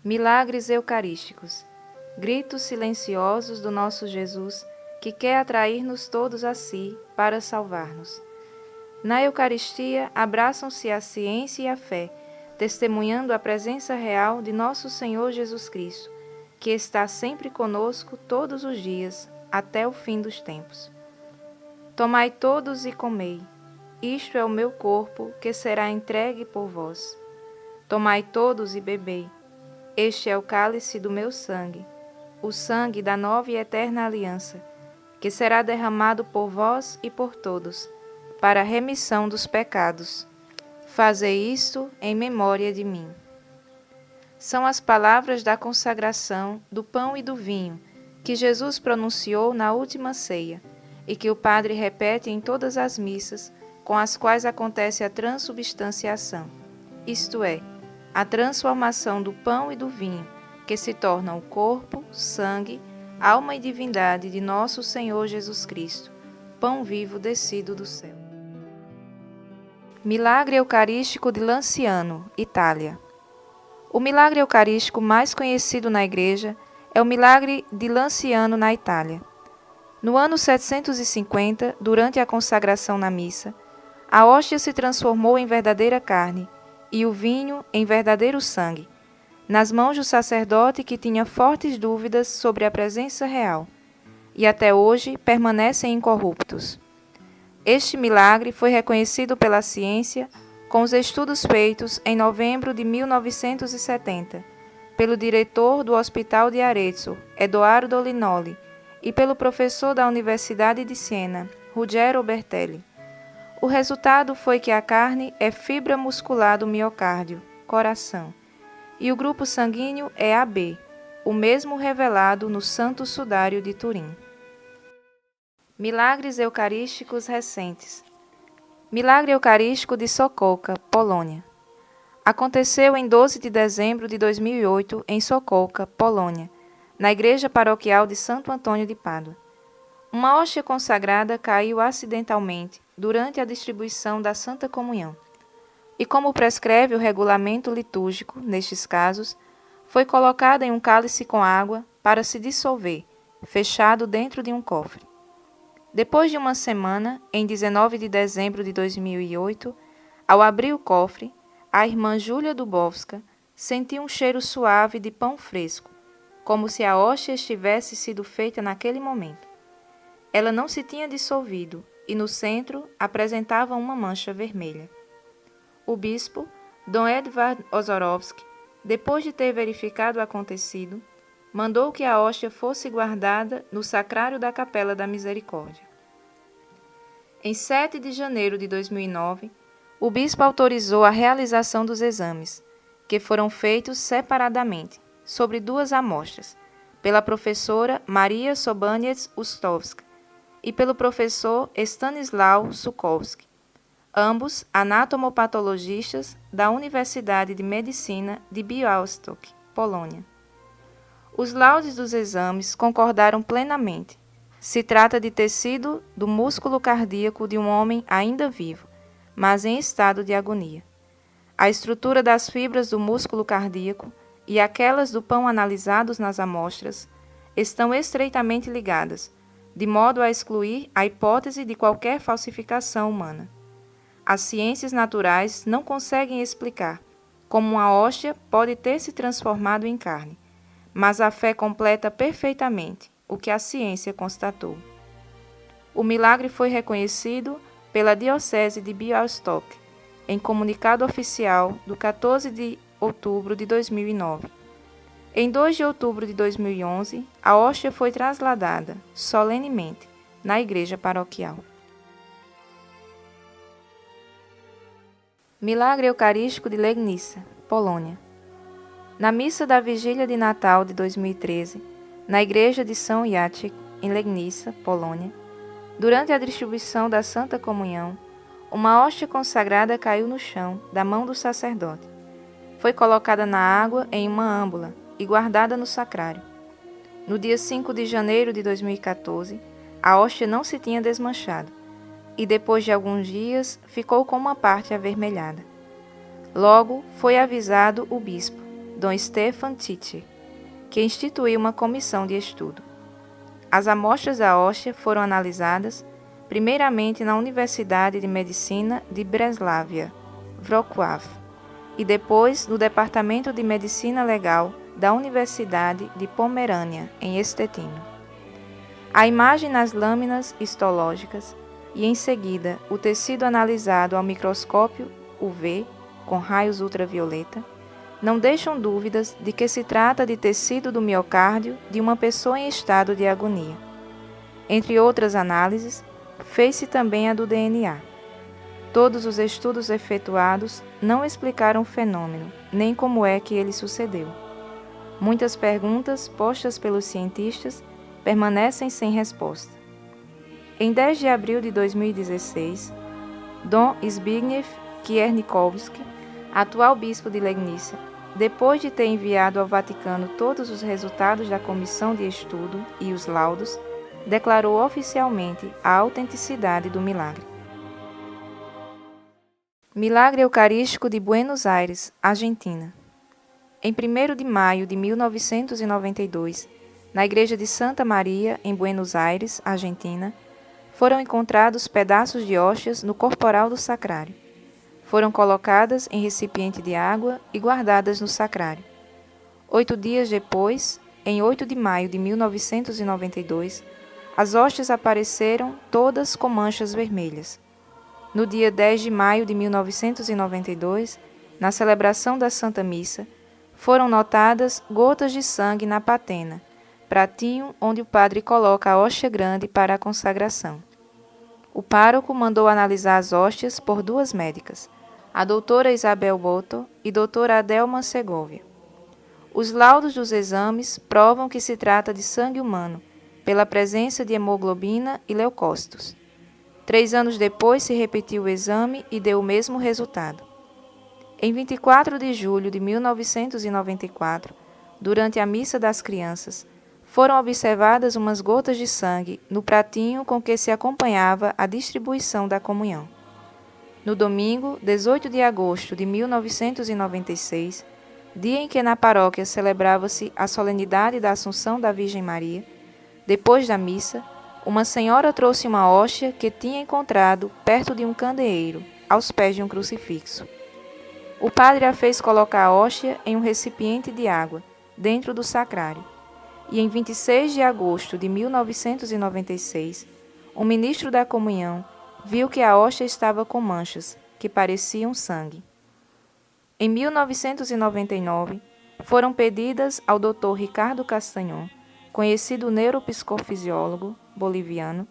Milagres eucarísticos, gritos silenciosos do nosso Jesus, que quer atrair-nos todos a si para salvar-nos. Na Eucaristia, abraçam-se a ciência e a fé, testemunhando a presença real de nosso Senhor Jesus Cristo, que está sempre conosco todos os dias, até o fim dos tempos. Tomai todos e comei, isto é o meu corpo, que será entregue por vós. Tomai todos e bebei, este é o cálice do meu sangue, o sangue da nova e eterna aliança, que será derramado por vós e por todos, para a remissão dos pecados. Fazei isto em memória de mim. São as palavras da consagração do pão e do vinho que Jesus pronunciou na última ceia e que o Padre repete em todas as missas com as quais acontece a transubstanciação, isto é, a transformação do pão e do vinho, que se tornam o corpo, sangue, alma e divindade de nosso Senhor Jesus Cristo, pão vivo descido do céu. Milagre Eucarístico de Lanciano, Itália. O milagre eucarístico mais conhecido na Igreja é o milagre de Lanciano na Itália. No ano 750, durante a consagração na missa, a hóstia se transformou em verdadeira carne e o vinho em verdadeiro sangue, nas mãos do sacerdote que tinha fortes dúvidas sobre a presença real, e até hoje permanecem incorruptos. Este milagre foi reconhecido pela ciência com os estudos feitos em novembro de 1970, pelo diretor do Hospital de Arezzo, Edoardo Linoli, e pelo professor da Universidade de Siena, Ruggero Bertelli. O resultado foi que a carne é fibra muscular do miocárdio, coração, e o grupo sanguíneo é AB, o mesmo revelado no Santo Sudário de Turim. Milagres eucarísticos recentes. Milagre Eucarístico de Sokolka, Polônia. Aconteceu em 12 de dezembro de 2008 em Sokolka, Polônia, na Igreja Paroquial de Santo Antônio de Pádua. Uma hóstia consagrada caiu acidentalmente durante a distribuição da Santa Comunhão. E como prescreve o regulamento litúrgico, nestes casos, foi colocada em um cálice com água para se dissolver, fechado dentro de um cofre. Depois de uma semana, em 19 de dezembro de 2008, ao abrir o cofre, a irmã Júlia Dubowska sentiu um cheiro suave de pão fresco, como se a hóstia tivesse sido feita naquele momento. Ela não se tinha dissolvido e no centro apresentava uma mancha vermelha. O bispo, Dom Edvard Ozorowski, depois de ter verificado o acontecido, mandou que a hóstia fosse guardada no sacrário da Capela da Misericórdia. Em 7 de janeiro de 2009, o bispo autorizou a realização dos exames, que foram feitos separadamente, sobre 2 amostras, pela professora Maria Sobanets Ustowska e pelo professor Stanisław Sukowski, ambos anatomopatologistas da Universidade de Medicina de Białystok, Polônia. Os laudos dos exames concordaram plenamente. Se trata de tecido do músculo cardíaco de um homem ainda vivo, mas em estado de agonia. A estrutura das fibras do músculo cardíaco e aquelas do pão analisados nas amostras estão estreitamente ligadas, de modo a excluir a hipótese de qualquer falsificação humana. As ciências naturais não conseguem explicar como uma hóstia pode ter se transformado em carne, mas a fé completa perfeitamente o que a ciência constatou. O milagre foi reconhecido pela Diocese de Białystok, em comunicado oficial do 14 de outubro de 2009. Em 2 de outubro de 2011, a hóstia foi trasladada, solenemente, na igreja paroquial. Milagre Eucarístico de Legnica, Polônia. Na missa da Vigília de Natal de 2013, na igreja de São Jacek, em Legnica, Polônia, durante a distribuição da Santa Comunhão, uma hóstia consagrada caiu no chão, da mão do sacerdote. Foi colocada na água em uma âmbula e guardada no sacrário. No dia 5 de janeiro de 2014, a hóstia não se tinha desmanchado, e depois de alguns dias ficou com uma parte avermelhada. Logo foi avisado o bispo, Dom Stefan Titscher, que instituiu uma comissão de estudo. As amostras da hóstia foram analisadas primeiramente na Universidade de Medicina de Breslávia, Wrocław, e depois no Departamento de Medicina Legal da Universidade de Pomerânia, em Stettin. A imagem nas lâminas histológicas e, em seguida, o tecido analisado ao microscópio UV, com raios ultravioleta, não deixam dúvidas de que se trata de tecido do miocárdio de uma pessoa em estado de agonia. Entre outras análises, fez-se também a do DNA. Todos os estudos efetuados não explicaram o fenômeno, nem como é que ele sucedeu. Muitas perguntas postas pelos cientistas permanecem sem resposta. Em 10 de abril de 2016, Dom Zbigniew Kiernikowski, atual bispo de Legnica, depois de ter enviado ao Vaticano todos os resultados da comissão de estudo e os laudos, declarou oficialmente a autenticidade do milagre. Milagre Eucarístico de Buenos Aires, Argentina. Em 1º de maio de 1992, na Igreja de Santa Maria, em Buenos Aires, Argentina, foram encontrados pedaços de hóstias no corporal do sacrário. Foram colocadas em recipiente de água e guardadas no sacrário. 8 dias depois, em 8 de maio de 1992, as hóstias apareceram todas com manchas vermelhas. No dia 10 de maio de 1992, na celebração da Santa Missa, foram notadas gotas de sangue na patena, pratinho onde o padre coloca a hóstia grande para a consagração. O pároco mandou analisar as hóstias por 2 médicas, a doutora Isabel Boto e doutora Adelma Segovia. Os laudos dos exames provam que se trata de sangue humano, pela presença de hemoglobina e leucócitos. 3 anos depois se repetiu o exame e deu o mesmo resultado. Em 24 de julho de 1994, durante a Missa das Crianças, foram observadas umas gotas de sangue no pratinho com que se acompanhava a distribuição da comunhão. No domingo, 18 de agosto de 1996, dia em que na paróquia celebrava-se a solenidade da Assunção da Virgem Maria, depois da missa, uma senhora trouxe uma hóstia que tinha encontrado perto de um candeeiro, aos pés de um crucifixo. O padre a fez colocar a hóstia em um recipiente de água, dentro do sacrário, e em 26 de agosto de 1996, o ministro da comunhão viu que a hóstia estava com manchas, que pareciam sangue. Em 1999, foram pedidas ao Dr. Ricardo Castanhon, conhecido neuropsicofisiólogo boliviano,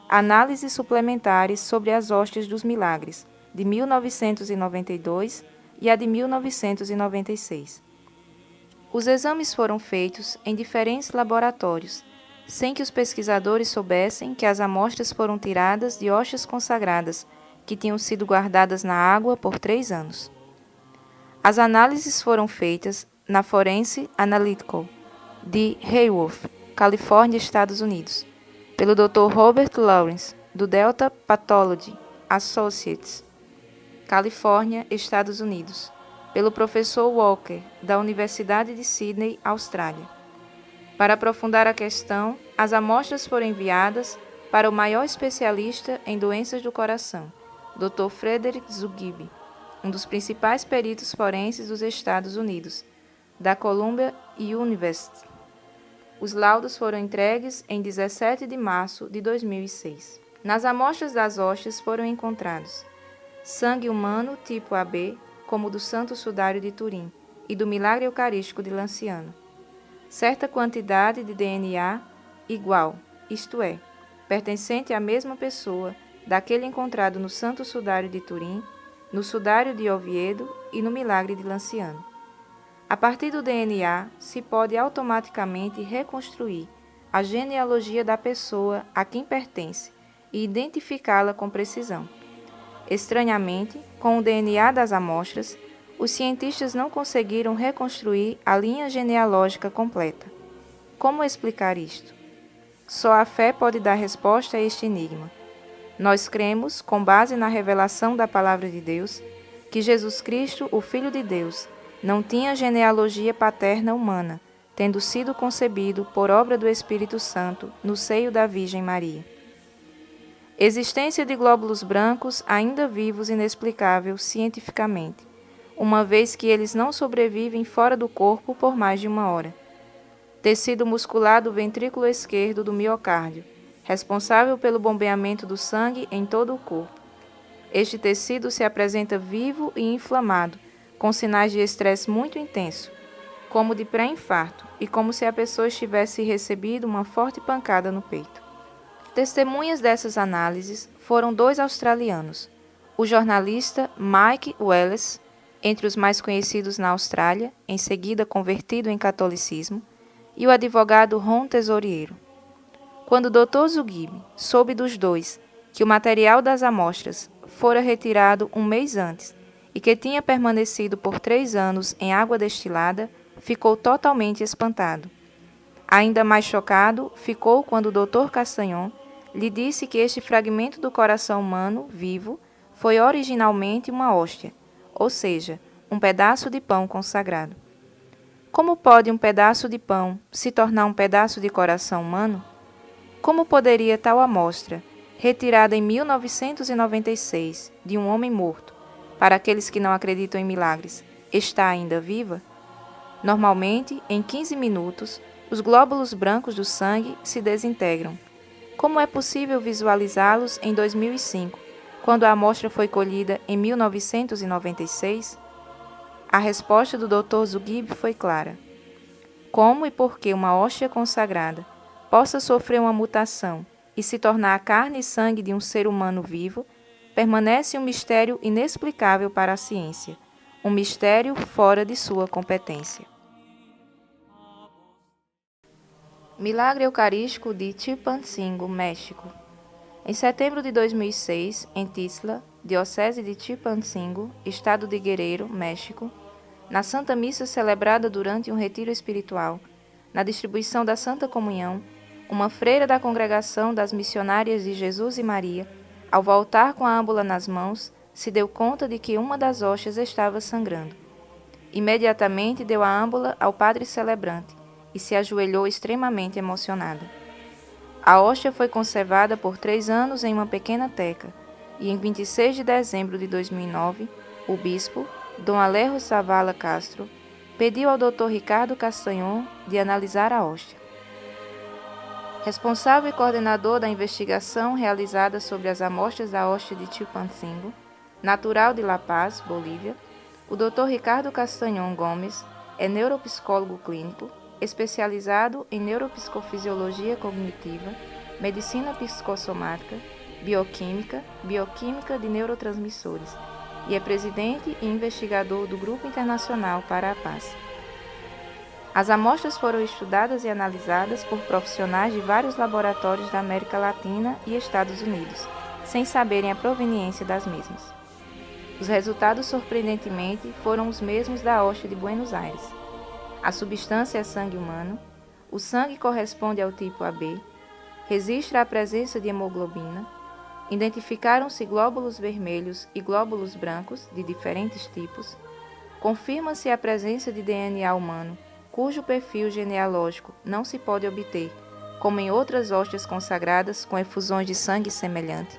análises suplementares sobre as hóstias dos milagres, de 1992 e a de 1996. Os exames foram feitos em diferentes laboratórios, sem que os pesquisadores soubessem que as amostras foram tiradas de hóstias consagradas, que tinham sido guardadas na água por 3 anos. As análises foram feitas na Forensic Analytical, de Hayward, Califórnia, Estados Unidos, pelo Dr. Robert Lawrence, do Delta Pathology Associates, Califórnia, Estados Unidos, pelo professor Walker, da Universidade de Sydney, Austrália. Para aprofundar a questão, as amostras foram enviadas para o maior especialista em doenças do coração, Dr. Frederick Zugib, um dos principais peritos forenses dos Estados Unidos, da Columbia University. Os laudos foram entregues em 17 de março de 2006. Nas amostras das hóstias foram encontrados sangue humano tipo AB, como o do Santo Sudário de Turim e do Milagre Eucarístico de Lanciano. Certa quantidade de DNA igual, isto é, pertencente à mesma pessoa, daquele encontrado no Santo Sudário de Turim, no Sudário de Oviedo e no Milagre de Lanciano. A partir do DNA, se pode automaticamente reconstruir a genealogia da pessoa a quem pertence e identificá-la com precisão. Estranhamente, com o DNA das amostras, os cientistas não conseguiram reconstruir a linha genealógica completa. Como explicar isto? Só a fé pode dar resposta a este enigma. Nós cremos, com base na revelação da Palavra de Deus, que Jesus Cristo, o Filho de Deus, não tinha genealogia paterna humana, tendo sido concebido por obra do Espírito Santo no seio da Virgem Maria. Existência de glóbulos brancos ainda vivos inexplicável cientificamente, uma vez que eles não sobrevivem fora do corpo por mais de 1 hora. Tecido muscular do ventrículo esquerdo do miocárdio, responsável pelo bombeamento do sangue em todo o corpo. Este tecido se apresenta vivo e inflamado, com sinais de estresse muito intenso, como de pré-infarto e como se a pessoa tivesse recebido uma forte pancada no peito. Testemunhas dessas análises foram 2 australianos, o jornalista Mike Wallace, entre os mais conhecidos na Austrália, em seguida convertido em catolicismo, e o advogado Ron Tesouriero. Quando o Dr. Zugib soube dos dois que o material das amostras fora retirado 1 mês antes e que tinha permanecido por 3 anos em água destilada, ficou totalmente espantado. Ainda mais chocado ficou quando o Dr. Castagnon lhe disse que este fragmento do coração humano vivo foi originalmente uma hóstia, ou seja, um pedaço de pão consagrado. Como pode um pedaço de pão se tornar um pedaço de coração humano? Como poderia tal amostra, retirada em 1996 de um homem morto, para aqueles que não acreditam em milagres, estar ainda viva? Normalmente, em 15 minutos, os glóbulos brancos do sangue se desintegram. Como é possível visualizá-los em 2005, quando a amostra foi colhida em 1996? A resposta do Dr. Zugib foi clara. Como e por que uma hóstia consagrada possa sofrer uma mutação e se tornar a carne e sangue de um ser humano vivo, permanece um mistério inexplicável para a ciência, um mistério fora de sua competência. Milagre Eucarístico de Chilpancingo, México. Em setembro de 2006, em Tixla, Diocese de Chilpancingo, Estado de Guerrero, México, na Santa Missa celebrada durante um retiro espiritual, na distribuição da Santa Comunhão, uma freira da Congregação das Missionárias de Jesus e Maria, ao voltar com a âmbula nas mãos, se deu conta de que uma das hóstias estava sangrando. Imediatamente deu a âmbula ao padre celebrante e se ajoelhou extremamente emocionada. A hóstia foi conservada por 3 anos em uma pequena teca, e em 26 de dezembro de 2009, o bispo, Dom Alejo Zavala Castro, pediu ao Dr. Ricardo Castagnon de analisar a hóstia. Responsável e coordenador da investigação realizada sobre as amostras da hóstia de Chilpancingo, natural de La Paz, Bolívia, o Dr. Ricardo Castagnon Gomes é neuropsicólogo clínico, especializado em neuropsicofisiologia cognitiva, medicina psicossomática, bioquímica de neurotransmissores, e é presidente e investigador do Grupo Internacional para a Paz. As amostras foram estudadas e analisadas por profissionais de vários laboratórios da América Latina e Estados Unidos, sem saberem a proveniência das mesmas. Os resultados, surpreendentemente, foram os mesmos da hóstia de Buenos Aires. A substância é sangue humano, o sangue corresponde ao tipo AB, registra a presença de hemoglobina, identificaram-se glóbulos vermelhos e glóbulos brancos de diferentes tipos, confirma-se a presença de DNA humano, cujo perfil genealógico não se pode obter, como em outras hóstias consagradas com efusões de sangue semelhante,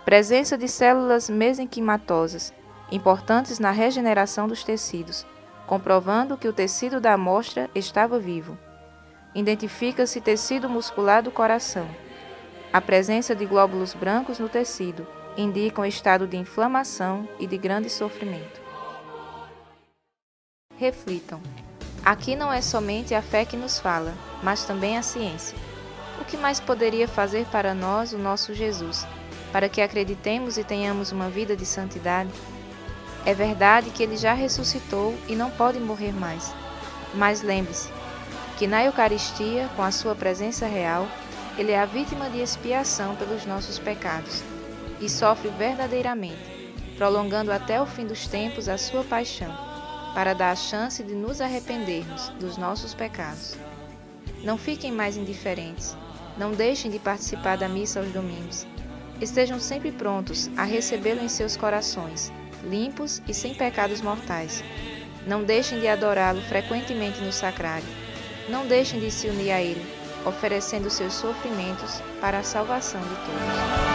presença de células mesenquimatosas, importantes na regeneração dos tecidos, comprovando que o tecido da amostra estava vivo. Identifica-se tecido muscular do coração. A presença de glóbulos brancos no tecido indica um estado de inflamação e de grande sofrimento. Reflitam. Aqui não é somente a fé que nos fala, mas também a ciência. O que mais poderia fazer para nós o nosso Jesus, para que acreditemos e tenhamos uma vida de santidade? É verdade que ele já ressuscitou e não pode morrer mais. Mas lembre-se que na Eucaristia, com a sua presença real, ele é a vítima de expiação pelos nossos pecados e sofre verdadeiramente, prolongando até o fim dos tempos a sua paixão, para dar a chance de nos arrependermos dos nossos pecados. Não fiquem mais indiferentes, não deixem de participar da missa aos domingos. Estejam sempre prontos a recebê-lo em seus corações, limpos e sem pecados mortais. Não deixem de adorá-lo frequentemente no sacrário. Não deixem de se unir a ele, oferecendo seus sofrimentos para a salvação de todos.